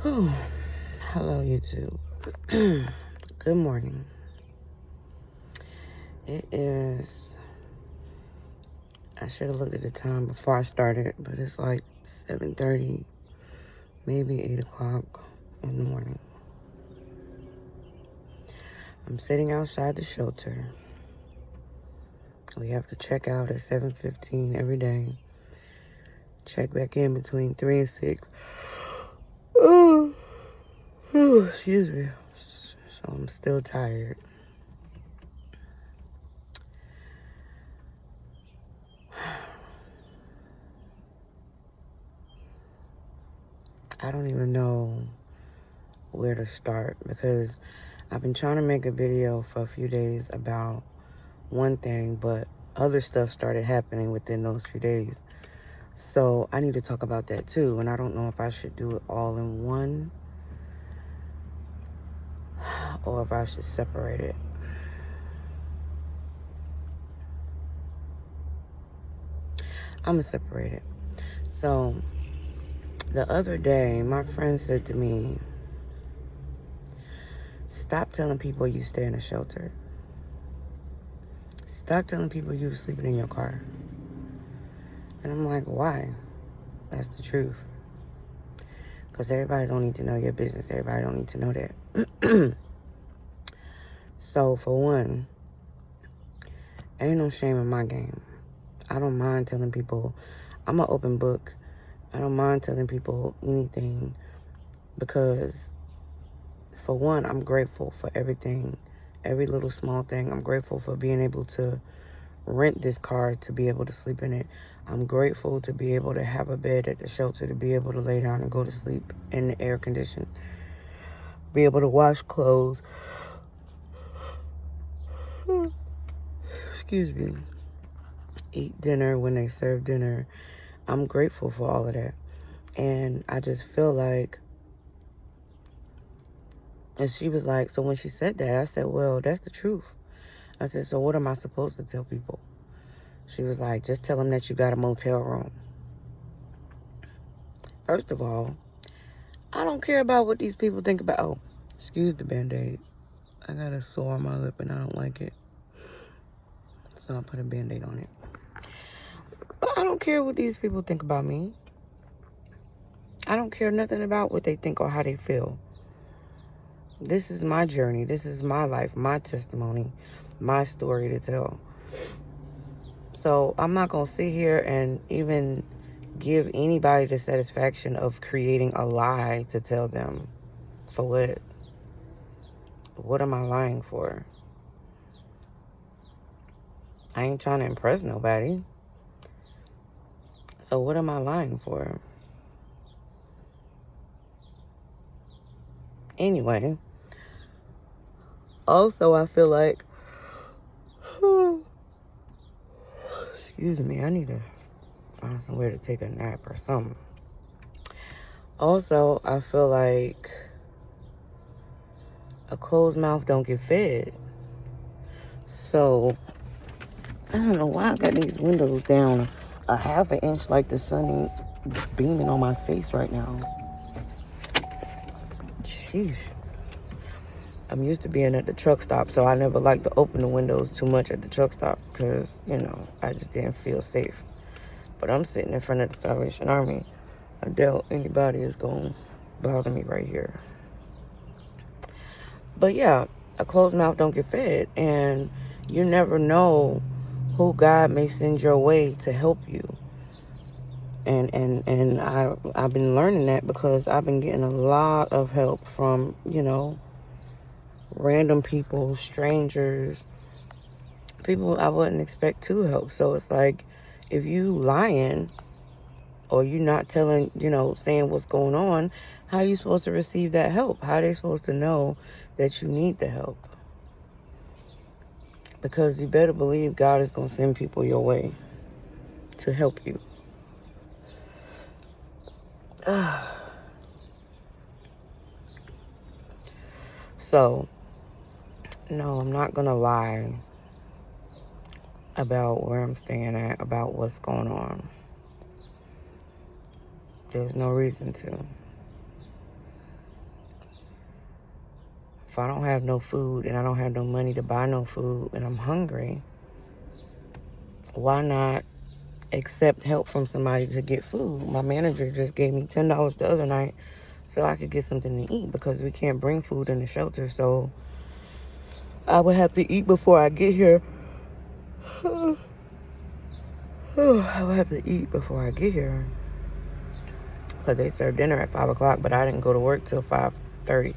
Whew. Hello, YouTube. Good morning. It is, I should have looked at the time before I started, but it's like 7:30, maybe 8 o'clock in the morning. I'm sitting outside the shelter. We have to check out at 7:15 every day. Check back in between 3 and 6. Oh, excuse me. So I'm still tired. I don't even know where to start because I've been trying to make a video for a few days about one thing, but other stuff started happening within those few days. So I need to talk about that too, and I don't know if I should do it all in one or if I should separate it. I'm gonna separate it. So the other day, my friend said to me, stop telling people you stay in a shelter. Stop telling people you were sleeping in your car. And I'm like, why? That's the truth. Because everybody don't need to know your business. Everybody don't need to know that. So, for one, ain't no shame in my game. I don't mind telling people. I'm an open book. I don't mind telling people anything because, for one, I'm grateful for everything. Every little small thing. I'm grateful for being able to rent this car to be able to sleep in it. I'm grateful to be able to have a bed at the shelter, to be able to lay down and go to sleep in the air condition, be able to wash clothes, excuse me, eat dinner when they serve dinner. I'm grateful for all of that. And I just feel like, and she was like, so when she said that, I said, well, that's the truth. I said, so what am I supposed to tell people? She was like, just tell them that you got a motel room. First of all, I don't care about what these people think about. Oh, excuse the Band-Aid. I got a sore on my lip and I don't like it. So I put a Band-Aid on it. But I don't care what these people think about me. I don't care nothing about what they think or how they feel. This is my journey. This is my life, my testimony, my story to tell. So I'm not going to sit here and even give anybody the satisfaction of creating a lie to tell them. For what? What am I lying for? I ain't trying to impress nobody. So what am I lying for? Anyway, also I feel like, excuse me, I need to find somewhere to take a nap or something. Also, I feel like a closed mouth don't get fed. So, I don't know why I got these windows down a half an inch like the sun ain't beaming on my face right now. Sheesh. I'm used to being at the truck stop, so I never like to open the windows too much at the truck stop because, you know, I just didn't feel safe. But I'm sitting in front of the Salvation Army. I doubt anybody is going to bother me right here. But yeah, a closed mouth don't get fed. And you never know who God may send your way to help you. And I've been learning that because I've been getting a lot of help from, you know, random people, strangers, people I wouldn't expect to help. So it's like, if you lying or you not telling, you know, saying what's going on, how are you supposed to receive that help? How are they supposed to know that you need the help? Because you better believe God is going to send people your way to help you. So, no, I'm not going to lie about where I'm staying at, about what's going on. There's no reason to. I don't have no food and I don't have no money to buy no food and I'm hungry, why not accept help from somebody to get food? My manager just gave me $10 the other night so I could get something to eat because we can't bring food in the shelter. So I would have to eat before I get here. I would have to eat before I get here because they serve dinner at 5 o'clock, but I didn't go to work till 5:30.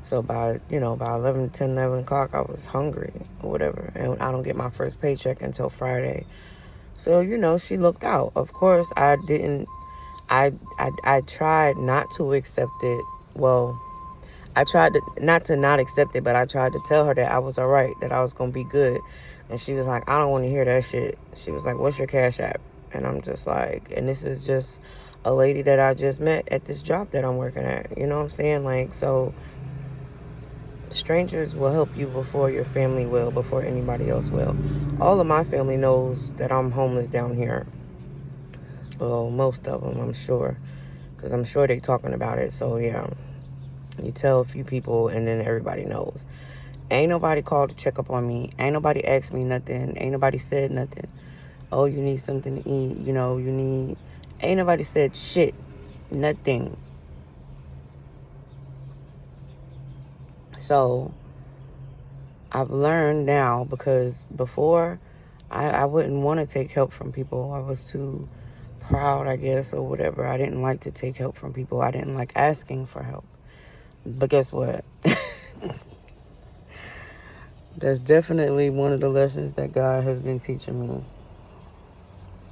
So by 11 o'clock, I was hungry or whatever. And I don't get my first paycheck until Friday. So, she looked out. Of course, I didn't. I tried not to accept it. Well, I tried to not accept it, but I tried to tell her that I was all right, that I was going to be good. And she was like, I don't want to hear that shit. She was like, what's your Cash App? And I'm just like, and this is just a lady that I just met at this job that I'm working at. You know what I'm saying? Like, so strangers will help you before your family will, before anybody else will. All of my family knows that I'm homeless down here. Well, most of them, I'm sure. Because I'm sure they're talking about it. So, yeah. You tell a few people and then everybody knows. Ain't nobody called to check up on me. Ain't nobody asked me nothing. Ain't nobody said nothing. Oh, you need something to eat. Ain't nobody said shit. Nothing. So, I've learned now, because before, I wouldn't want to take help from people. I was too proud, I guess, or whatever. I didn't like to take help from people. I didn't like asking for help. But guess what? That's definitely one of the lessons that God has been teaching me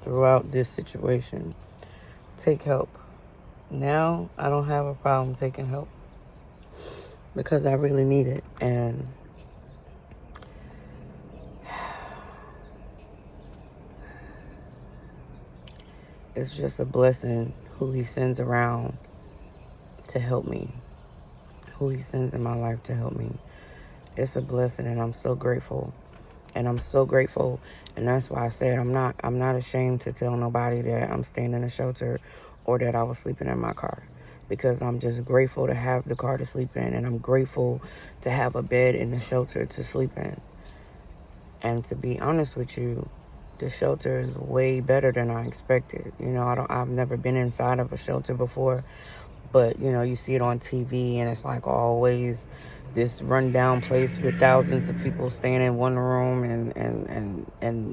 throughout this situation. Take help. Now, I don't have a problem taking help because I really need it. And it's just a blessing who he sends around to help me, who he sends in my life to help me. It's a blessing, and I'm so grateful. And I'm so grateful, and that's why I said I'm not ashamed to tell nobody that I'm staying in a shelter or that I was sleeping in my car, because I'm just grateful to have the car to sleep in, and I'm grateful to have a bed in the shelter to sleep in. And to be honest with you, the shelter is way better than I expected. I've never been inside of a shelter before, but you see it on TV, and it's like always this rundown place with thousands of people staying in one room, and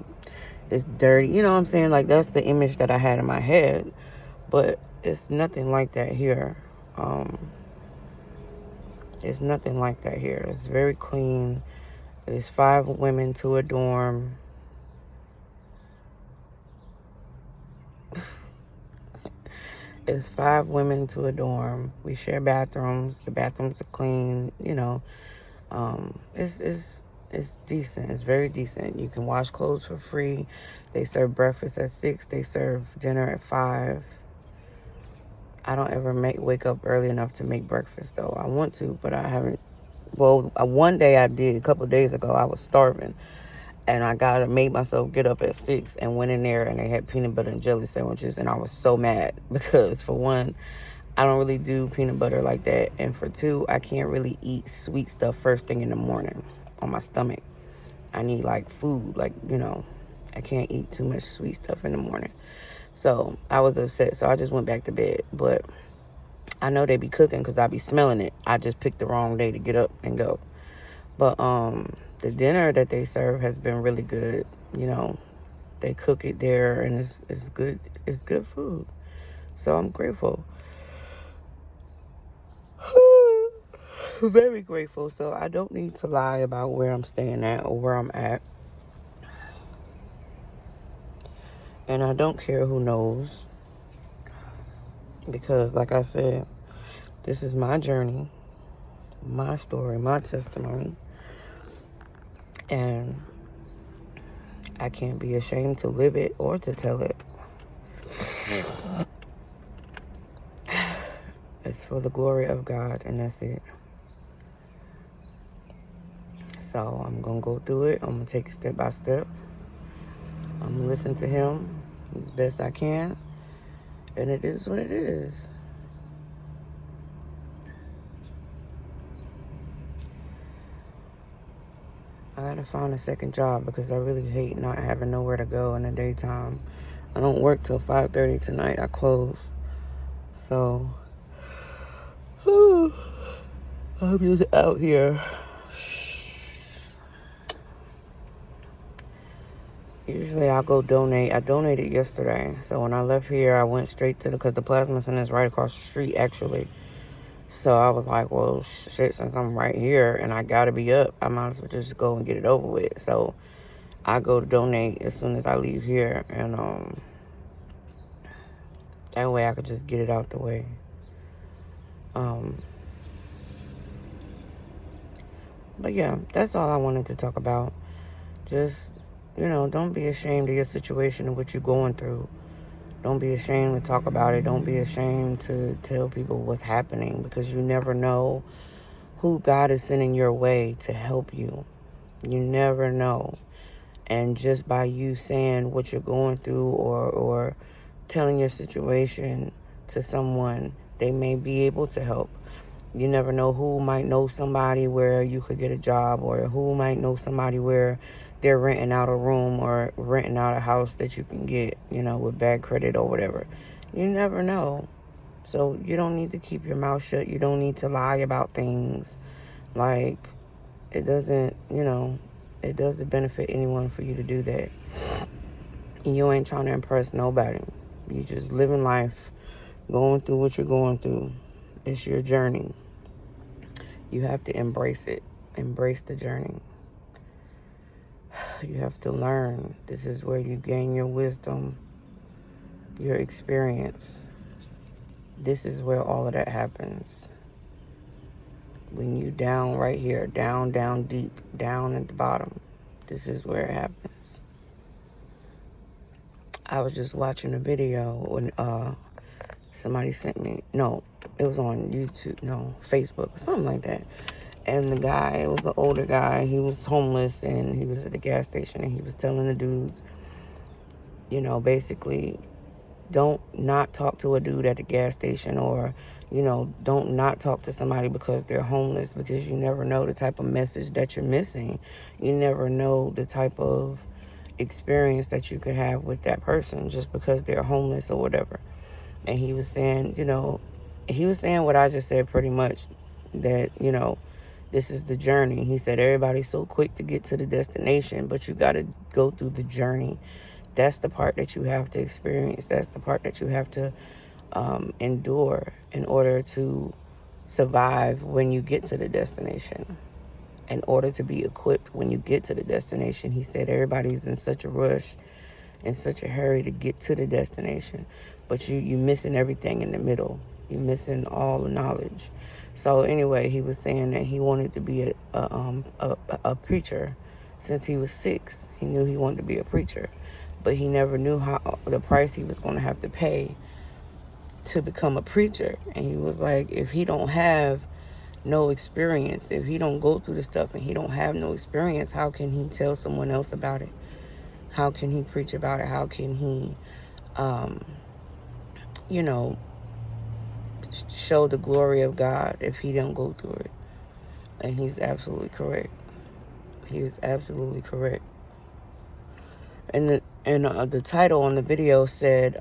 it's dirty. You know what I'm saying? Like, that's the image that I had in my head, but it's nothing like that here. It's nothing like that here. It's very clean. There's 5 women to a dorm. It's 5 women to a dorm. We share bathrooms. The bathrooms are clean. It's decent. It's very decent. You can wash clothes for free. They serve breakfast at 6. They serve dinner at 5. I don't ever wake up early enough to make breakfast, though. I want to, but I haven't. Well, one day I did. A couple of days ago, I was starving. And I made myself get up at 6 and went in there, and they had peanut butter and jelly sandwiches. And I was so mad because, for one, I don't really do peanut butter like that. And for 2, I can't really eat sweet stuff first thing in the morning on my stomach. I need, food. I can't eat too much sweet stuff in the morning. So I was upset. So I just went back to bed. But I know they be cooking because I be smelling it. I just picked the wrong day to get up and go. But the dinner that they serve has been really good. They cook it there, and it's good. It's good food. So I'm grateful. Very grateful. So I don't need to lie about where I'm staying at or where I'm at. And I don't care who knows. Because, like I said, this is my journey, my story, my testimony. And I can't be ashamed to live it or to tell it. It's for the glory of God, and that's it. So I'm going to go through it. I'm going to take it step by step. I'm going to listen to him as best I can. And it is what it is. I gotta find a second job because I really hate not having nowhere to go in the daytime. I don't work till 5:30 tonight. I close. So, I'm just out here. Usually I'll go donate. I donated yesterday. So when I left here, I went straight to because the plasma center is right across the street, actually. So I was like, well, shit, since I'm right here and I gotta be up, I might as well just go and get it over with. So I go to donate as soon as I leave here, and that way I could just get it out the way. But yeah, that's all I wanted to talk about. Just, don't be ashamed of your situation and what you're going through. Don't be ashamed to talk about it. Don't be ashamed to tell people what's happening, because you never know who God is sending your way to help you. You never know. And just by you saying what you're going through or telling your situation to someone, they may be able to help. You never know who might know somebody where you could get a job, or who might know somebody where they're renting out a room or renting out a house that you can get, with bad credit or whatever. You never know. So you don't need to keep your mouth shut. You don't need to lie about things. Like, it doesn't benefit anyone for you to do that. You ain't trying to impress nobody. You just living life, going through what you're going through. It's your journey. You have to embrace it. Embrace the journey. You have to learn. This is where you gain your wisdom, your experience. This is where all of that happens. When you down right here, down deep, down at the bottom, this is where it happens. I was just watching a video when somebody sent me, no, it was on YouTube, no, Facebook or something like that. And the guy, it was an older guy, he was homeless and he was at the gas station, and he was telling the dudes, basically, don't not talk to a dude at the gas station, or, don't not talk to somebody because they're homeless, because you never know the type of message that you're missing. You never know the type of experience that you could have with that person just because they're homeless or whatever. And he was saying, what I just said pretty much, that, this is the journey. He said everybody's so quick to get to the destination, but you got to go through the journey. That's the part that you have to experience. That's the part that you have to endure in order to survive when you get to the destination. In order to be equipped when you get to the destination. He said everybody's in such a rush, in such a hurry to get to the destination, but you missing everything in the middle. You're missing all the knowledge. So anyway, he was saying that he wanted to be a preacher since he was 6. He knew he wanted to be a preacher, but he never knew how the price he was going to have to pay to become a preacher. And he was like, if he don't have no experience, if he don't go through the stuff and he don't have no experience, how can he tell someone else about it? How can he preach about it? How can he show the glory of God if he don't go through it? And he's absolutely correct. He is absolutely correct. And the title on the video said,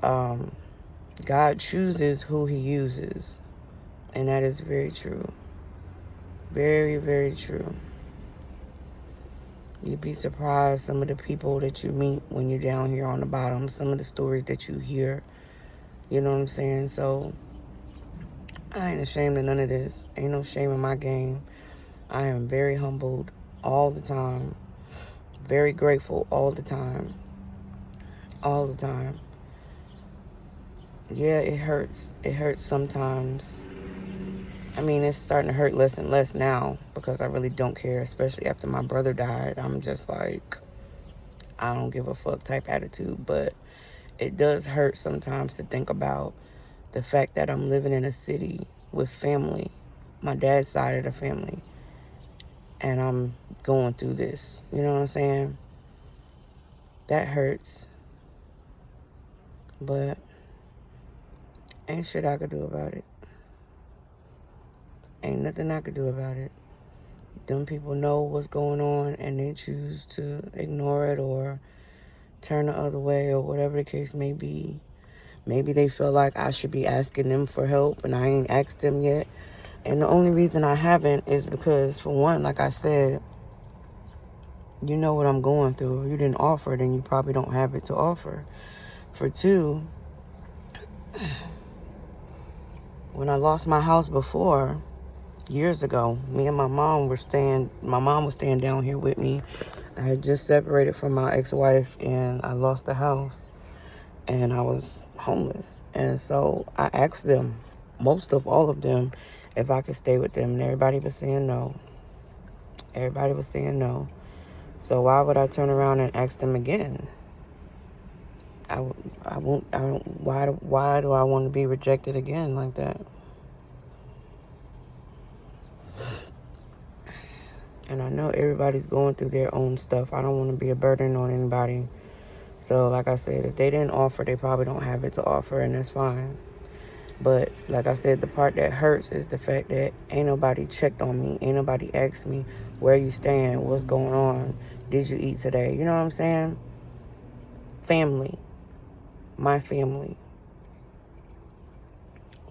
God chooses who he uses. And that is very true. Very, very true. You'd be surprised some of the people that you meet when you're down here on the bottom, some of the stories that you hear. You know what I'm saying? So I ain't ashamed of none of this. Ain't no shame in my game. I am very humbled all the time. Very grateful all the time. All the time. Yeah, it hurts. It hurts sometimes. I mean, it's starting to hurt less and less now because I really don't care, especially after my brother died. I'm just like, I don't give a fuck type attitude. But it does hurt sometimes to think about the fact that I'm living in a city with family, my dad's side of the family, and I'm going through this. You know what I'm saying? That hurts. But ain't shit I could do about it. Ain't nothing I could do about it. them people know what's going on and they choose to ignore it or turn the other way or whatever the case may be. Maybe they feel like I should be asking them for help and I ain't asked them yet. And the only reason I haven't is because, for one, like I said, you know what I'm going through. You didn't offer, then you probably don't have it to offer. For two, when I lost my house before, years ago, me and my mom was staying down here with me. I had just separated from my ex-wife and I lost the house and I was homeless. And so I asked them, all of them, if I could stay with them, and everybody was saying no. Everybody was saying no. So why would I turn around and ask them again? Why do I want to be rejected again like that? And I know everybody's going through their own stuff. I don't want to be a burden on anybody. So like I said, if they didn't offer, they probably don't have it to offer, and that's fine. But like I said, the part that hurts is the fact that ain't nobody checked on me. Ain't nobody asked me, where you stand? What's going on? Did you eat today? You know what I'm saying? Family. My family.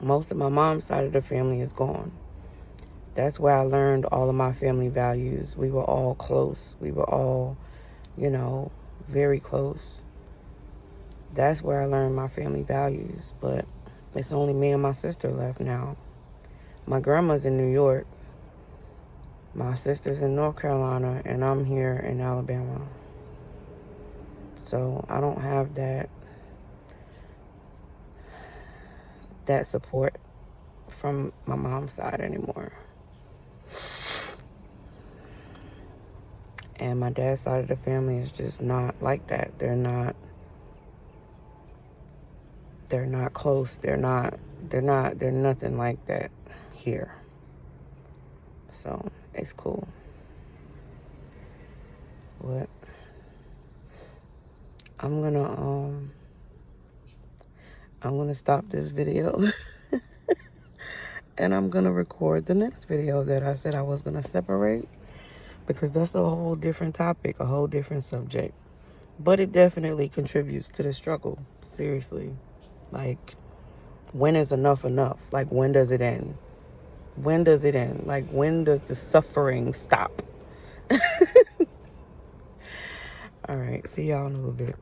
Most of my mom's side of the family is gone. That's where I learned all of my family values. We were all close. We were all, very close. That's where I learned my family values. But it's only me and my sister left now. My grandma's in New York. My sister's in North Carolina. And I'm here in Alabama. So I don't have that support from my mom's side anymore. And my dad's side of the family is just not like that. They're not close. They're nothing like that here. So it's cool. But I'm gonna stop this video and I'm gonna record the next video that I said I was gonna separate, because that's a whole different topic, a whole different subject. But it definitely contributes to the struggle. Seriously. Like, when is enough enough? Like, when does it end? When does it end? Like, when does the suffering stop? All right. See y'all in a little bit.